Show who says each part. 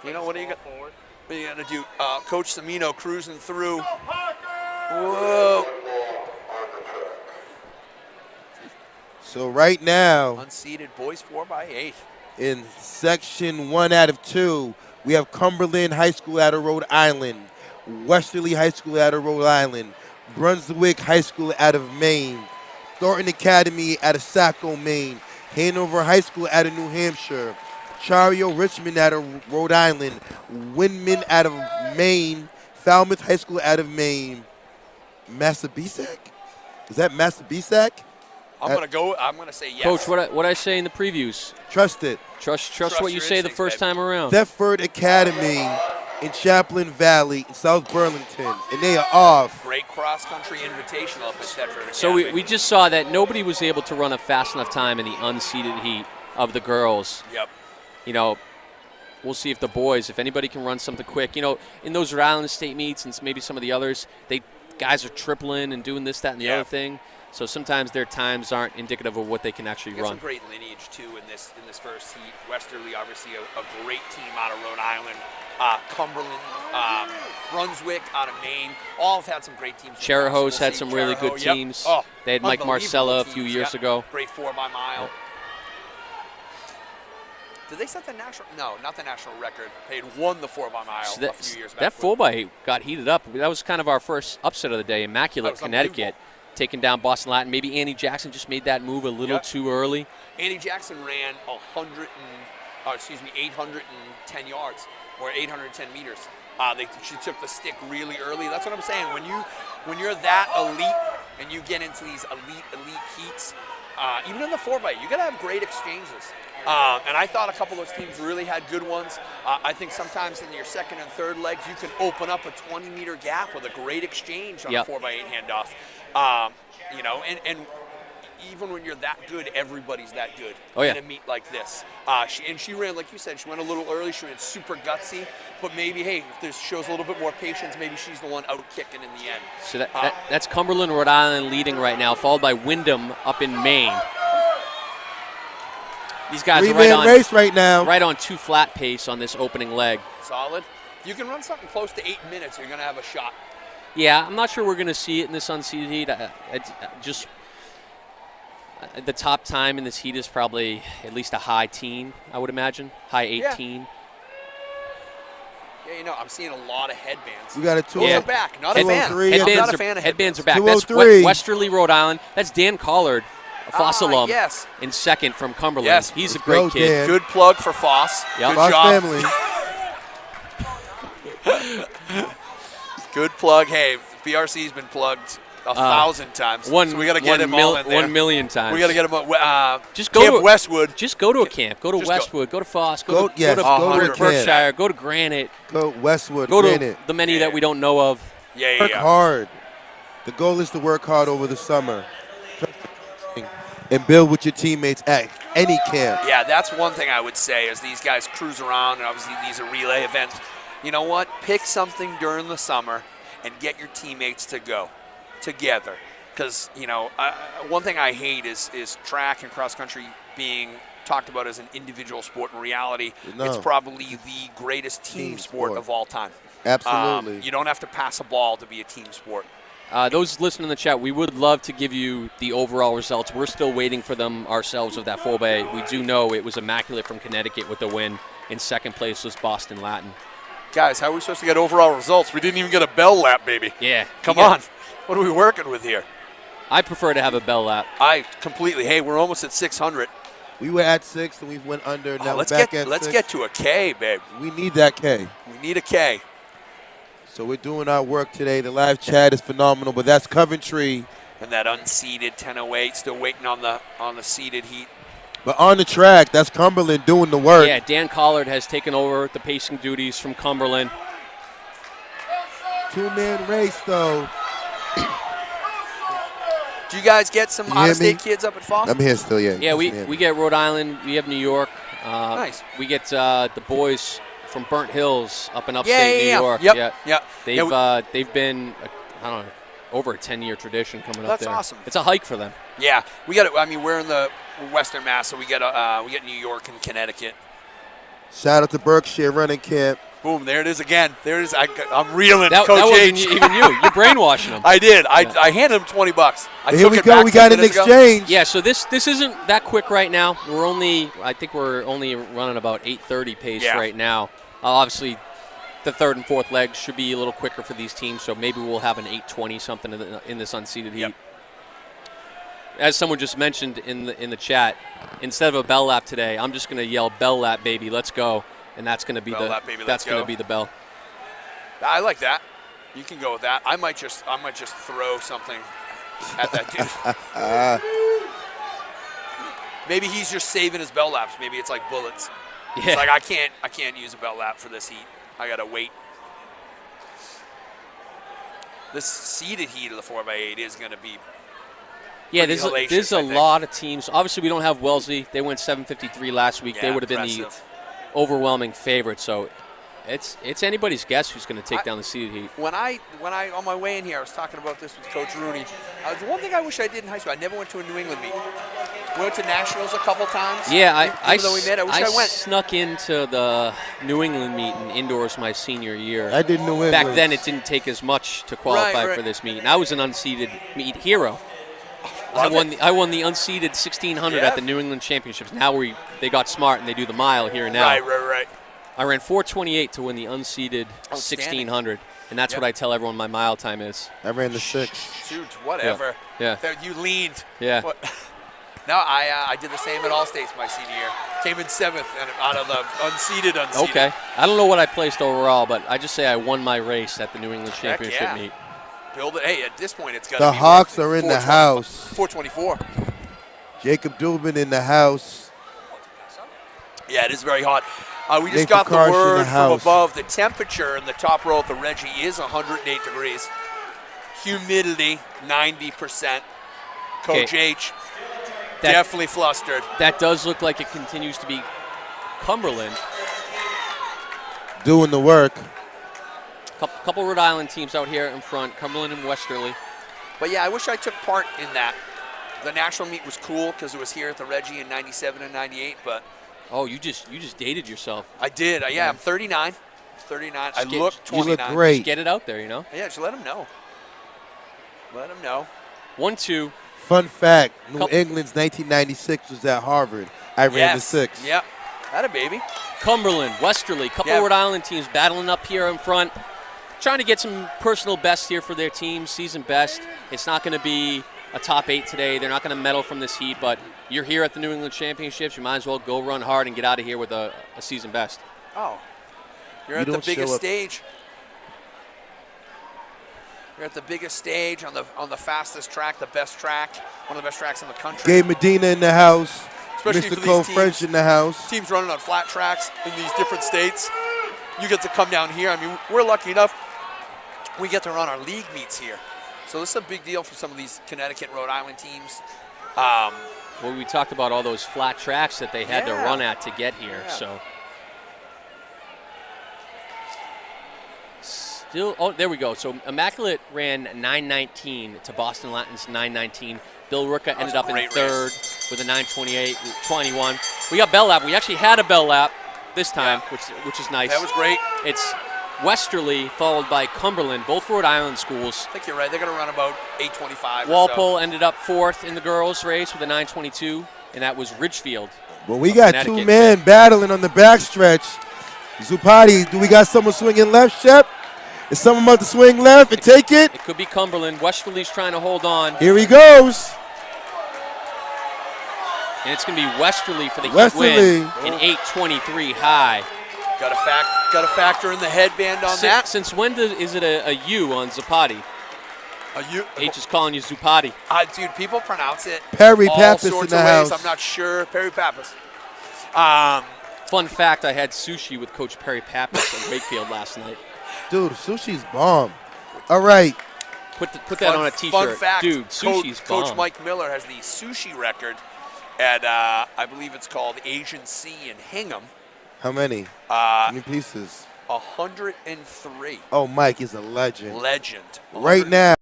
Speaker 1: You know, what are you going to do? Coach Semino cruising through. Whoa.
Speaker 2: So right now,
Speaker 1: unseeded boys 4x8.
Speaker 2: In section 1 out of 2, we have Cumberland High School out of Rhode Island, Westerly High School out of Rhode Island, Brunswick High School out of Maine, Thornton Academy out of Saco, Maine, Hanover High School out of New Hampshire, Chario Richmond out of Rhode Island, Windman out of Maine, Falmouth High School out of Maine, Massapequa? Is that Massapequa?
Speaker 1: I'm gonna say yes.
Speaker 3: Coach, what I say in the previews?
Speaker 2: Trust it.
Speaker 3: Trust what you say the first time around.
Speaker 2: Thetford Academy in Chaplain Valley in South Burlington, and they are off.
Speaker 1: Great cross-country invitational up at Thetford Academy.
Speaker 3: So we just saw that nobody was able to run a fast enough time in the unseeded heat of the girls.
Speaker 1: Yep.
Speaker 3: You know, we'll see if the boys, if anybody can run something quick. You know, in those Rhode Island State meets and maybe some of the others, guys are tripling and doing this, that, and the other thing. So sometimes their times aren't indicative of what they can actually run.
Speaker 1: Some great lineage too in this first heat. Westerly, obviously, a great team out of Rhode Island. Cumberland, Brunswick out of Maine. All have had some great teams.
Speaker 3: Chariho's had some really good teams.
Speaker 1: Yep. Oh,
Speaker 3: they had Mike Marcella a few years ago.
Speaker 1: Great 4x mile. Yep. Did they set the national? No, not the national record. They had won the 4x mile a few years back.
Speaker 3: That 4x8 got heated up. That was kind of our first upset of the day. Immaculate, Connecticut. Taking down Boston Latin. Maybe Annie Jackson just made that move a little too early.
Speaker 1: Annie Jackson ran 810 yards or 810 meters. She took the stick really early. That's what I'm saying. When you're that elite and you get into these elite heats, even in the 4x8, you got to have great exchanges. And I thought a couple of those teams really had good ones. I think sometimes in your second and third legs, you can open up a 20-meter gap with a great exchange on a 4x8 handoff. You know, and even when you're that good, everybody's that good in a meet like this. She ran, like you said, she went a little early. She ran super gutsy. But maybe, hey, if this shows a little bit more patience, maybe she's the one out kicking in the end.
Speaker 3: So that's Cumberland, Rhode Island leading right now, followed by Wyndham up in Maine. These guys are
Speaker 2: race right now.
Speaker 3: Right on 2 flat pace on this opening leg.
Speaker 1: Solid. You can run something close to 8 minutes, you're going to have a shot.
Speaker 3: Yeah, I'm not sure we're going to see it in this unseeded heat. The top time in this heat is probably at least a high teen, I would imagine, high 18.
Speaker 1: Yeah, you know, I'm seeing a lot of headbands.
Speaker 2: We got a 203.
Speaker 1: Those are back. Not a fan.
Speaker 3: Headbands,
Speaker 1: not a fan of
Speaker 3: headbands are back.
Speaker 2: 203.
Speaker 3: That's Westerly, Rhode Island. That's Dan Collard, a Foss alum, in second from Cumberland.
Speaker 1: Yes.
Speaker 3: He's a great kid.
Speaker 2: Dan.
Speaker 1: Good plug for Foss.
Speaker 3: Yep.
Speaker 1: Good
Speaker 2: Foss
Speaker 1: job.
Speaker 2: family.
Speaker 1: Good plug. Hey, BRC's been plugged 1,000 times.
Speaker 3: So
Speaker 1: we got to get him all in there.
Speaker 3: 1 million times.
Speaker 1: We got to get him.
Speaker 3: Just go
Speaker 1: Camp
Speaker 3: to
Speaker 1: Westwood.
Speaker 3: Just go to a camp. Go to Westwood. Go to Foss. Go to
Speaker 2: Berkshire.
Speaker 3: Go to Granite.
Speaker 2: Go Westwood.
Speaker 3: Go
Speaker 2: Granite.
Speaker 3: to the many that we don't know of.
Speaker 2: Work hard. The goal is to work hard over the summer and build with your teammates at any camp.
Speaker 1: Yeah, that's one thing I would say as these guys cruise around, and obviously these are relay events. You know what? Pick something during the summer and get your teammates to go together. Because, you know, one thing I hate is track and cross country being talked about as an individual sport. In reality, it's probably the greatest team sport of all time.
Speaker 2: Absolutely.
Speaker 1: You don't have to pass a ball to be a team sport.
Speaker 3: Those listening in the chat, we would love to give you the overall results. We're still waiting for them ourselves of that 4x8. We do know it was Immaculate from Connecticut with the win. In second place was Boston Latin.
Speaker 1: Guys, how are we supposed to get overall results? We didn't even get a bell lap, baby.
Speaker 3: Yeah.
Speaker 1: Come on. What are we working with here?
Speaker 3: I prefer to have a bell lap.
Speaker 1: I completely. Hey, we're almost at 600.
Speaker 2: We were at 6 and we went under. Now
Speaker 1: let's
Speaker 2: we're back at
Speaker 1: let's
Speaker 2: 6.
Speaker 1: get to a K, babe.
Speaker 2: We need that K.
Speaker 1: We need a K.
Speaker 2: So we're doing our work today. The live chat is phenomenal, but that's Coventry.
Speaker 1: And that unseeded 10:08, still waiting on the seeded heat.
Speaker 2: But on the track, that's Cumberland doing the work.
Speaker 3: Yeah, Dan Collard has taken over the pacing duties from Cumberland.
Speaker 2: 2-man race, though.
Speaker 1: Do you guys get some out-of-state kids up at Foss?
Speaker 2: I'm here still, yeah.
Speaker 3: Yeah, we get Rhode Island. We have New York.
Speaker 1: Nice.
Speaker 3: We get the boys from Burnt Hills up in upstate New York.
Speaker 1: Yep.
Speaker 3: They've been, I don't know, over a 10-year tradition coming up there.
Speaker 1: That's awesome.
Speaker 3: It's a hike for them.
Speaker 1: Yeah, we got. I mean, we're in the Western Mass, so we get New York and Connecticut.
Speaker 2: Shout out to Berkshire Running Camp.
Speaker 1: Boom, there it is again. There it is. I'm reeling,
Speaker 3: That
Speaker 1: Coach
Speaker 3: wasn't
Speaker 1: H.
Speaker 3: even you. You're brainwashing them.
Speaker 1: I did. I handed him $20.
Speaker 2: Here we go. We got an exchange.
Speaker 3: Yeah, so this isn't that quick right now. I think we're only running about 8:30 pace right now. Obviously, the third and fourth legs should be a little quicker for these teams, so maybe we'll have an 8:20 something in this unseeded heat. As someone just mentioned in the chat, instead of a bell lap today, I'm just going to yell "Bell lap, baby, let's go," and that's going to be the bell.
Speaker 1: I like that. You can go with that. I might just throw something at that dude. Maybe he's just saving his bell laps. Maybe it's like bullets.
Speaker 3: Yeah.
Speaker 1: It's like I can't use a bell lap for this heat. I gotta wait. This seeded heat of the 4x8 is gonna be.
Speaker 3: Yeah, there's a lot of teams. Obviously, we don't have Wellesley. They went 7:53 last week. They would have been the overwhelming favorite. So it's anybody's guess who's going to take down the seeded heat.
Speaker 1: When I on my way in here, I was talking about this with Coach Rooney. The one thing I wish I did in high school, I never went to a New England meet. We went to nationals a couple times.
Speaker 3: Yeah,
Speaker 1: I went.
Speaker 3: Snuck into the New England meet in indoors my senior year.
Speaker 2: I did New England.
Speaker 3: Back then, it didn't take as much to qualify for this meet, and I was an unseeded meet hero. I won the unseeded 1600 at the New England Championships. Now they got smart and they do the mile here and now.
Speaker 1: Right.
Speaker 3: I ran 4:28 to win the unseeded 1600, and that's what I tell everyone my mile time is.
Speaker 2: I ran the 6.
Speaker 1: Shoot, whatever.
Speaker 3: Yeah.
Speaker 1: You leaned.
Speaker 3: Yeah.
Speaker 1: No, I did the same at All States my senior year. Came in 7th and out of the unseeded.
Speaker 3: Okay. I don't know what I placed overall, but I just say I won my race at the New England Championship meet.
Speaker 1: Build it. Hey, at this point, it's got to be.
Speaker 2: The Hawks are in the house.
Speaker 1: 424.
Speaker 2: Jacob Dubin in the house.
Speaker 1: Yeah, it is very hot. We just got the word from above. The temperature in the top row of the Reggie is 108 degrees. Humidity, 90%. Coach H, definitely flustered.
Speaker 3: That does look like it continues to be Cumberland.
Speaker 2: Doing the work.
Speaker 3: Couple Rhode Island teams out here in front, Cumberland and Westerly.
Speaker 1: But yeah, I wish I took part in that. The national meet was cool because it was here at the Reggie in 97 and 98, but.
Speaker 3: Oh, you just dated yourself.
Speaker 1: I did. Yeah, I'm 39. 39. I look 29.
Speaker 2: You look great.
Speaker 3: Just get it out there, you know?
Speaker 1: Yeah, just let them know. Let them know.
Speaker 3: 1-2.
Speaker 2: Fun fact, New England's 1996 was at Harvard. I ran the 6.
Speaker 1: Yep. Had a baby.
Speaker 3: Cumberland, Westerly, couple Rhode Island teams battling up here in front. Trying to get some personal best here for their team, season best. It's not going to be a top 8 today. They're not going to medal from this heat, but you're here at the New England Championships. You might as well go run hard and get out of here with a season best.
Speaker 1: Oh, you're at the biggest stage. You're at the biggest stage on the fastest track, the best track, one of the best tracks in the country.
Speaker 2: Gabe Medina in the house.
Speaker 1: Especially
Speaker 2: Mr. Cole French in the house.
Speaker 1: Teams running on flat tracks in these different states. You get to come down here. I mean, we're lucky enough. We get to run our league meets here. So this is a big deal for some of these Connecticut, Rhode Island teams.
Speaker 3: Well, we talked about all those flat tracks that they had to run at to get here. So still, oh, there we go. So Immaculate ran 9:19 to Boston Latin's 9:19. Bill Rooka ended up in third with a 9:28.21. We got bell lap. We actually had a bell lap this time, which is nice.
Speaker 1: That was great.
Speaker 3: It's Westerly followed by Cumberland, both Rhode Island schools.
Speaker 1: I think you're right. They're going to run about 8:25.
Speaker 3: Walpole ended up 4th in the girls' race with a 9:22, and that was Ridgefield.
Speaker 2: Well, we got 2 men battling on the backstretch. Zupati, do we got someone swinging left, Shep? Is someone about to swing left and take it?
Speaker 3: It could be Cumberland. Westerly's trying to hold on.
Speaker 2: Here he goes.
Speaker 3: And it's going to be Westerly for the heat win in 8:23 high.
Speaker 1: Got to factor in the headband on that.
Speaker 3: Since when is it a U on Zupati?
Speaker 1: A U?
Speaker 3: H is calling you Zupati.
Speaker 1: Dude, people pronounce it
Speaker 2: Perry
Speaker 1: all
Speaker 2: Pappas
Speaker 1: sorts
Speaker 2: in the
Speaker 1: of
Speaker 2: house.
Speaker 1: ways. I'm not sure. Perry Pappas.
Speaker 3: Fun fact, I had sushi with Coach Perry Pappas in Wakefield last night.
Speaker 2: Dude, sushi's bomb. All right.
Speaker 3: Put that on a T-shirt.
Speaker 1: Fun fact,
Speaker 3: dude, sushi's bomb.
Speaker 1: Coach Mike Miller has the sushi record at, I believe it's called Asian Sea in Hingham.
Speaker 2: How many? How many pieces?
Speaker 1: 103.
Speaker 2: Oh, Mike is a legend.
Speaker 1: Legend.
Speaker 2: Right now.